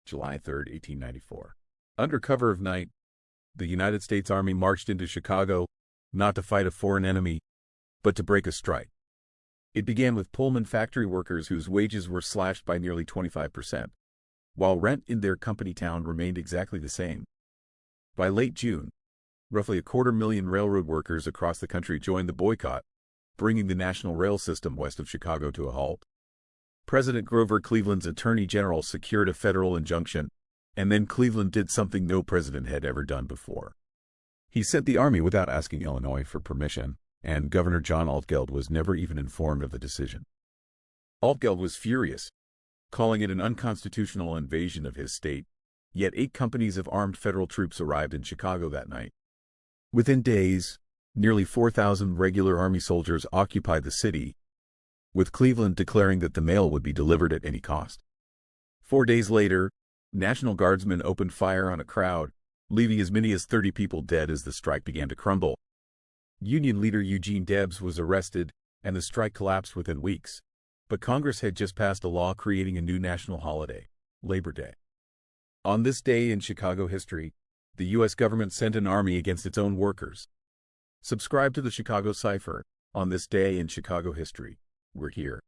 July 3, 1894. Under cover of night, the United States Army marched into Chicago, not to fight a foreign enemy, but to break a strike. It began with Pullman factory workers whose wages were slashed by nearly 25%, while rent in their company town remained exactly the same. By late June, roughly 250,000 railroad workers across the country joined the boycott, bringing the national rail system west of Chicago to a halt. President Grover Cleveland's attorney general secured a federal injunction, and then Cleveland did something no president had ever done before. He sent the army without asking Illinois for permission, and Governor John Altgeld was never even informed of the decision. Altgeld was furious, calling it an unconstitutional invasion of his state, yet 8 companies of armed federal troops arrived in Chicago that night. Within days, nearly 4,000 regular Army soldiers occupied the city, with Cleveland declaring that the mail would be delivered at any cost. 4 days later, National Guardsmen opened fire on a crowd, leaving as many as 30 people dead as the strike began to crumble. Union leader Eugene Debs was arrested, and the strike collapsed within weeks. But Congress had just passed a law creating a new national holiday, Labor Day. On this day in Chicago history, the U.S. government sent an army against its own workers. Subscribe to the Chicago Cipher. On this day in Chicago history, we're here.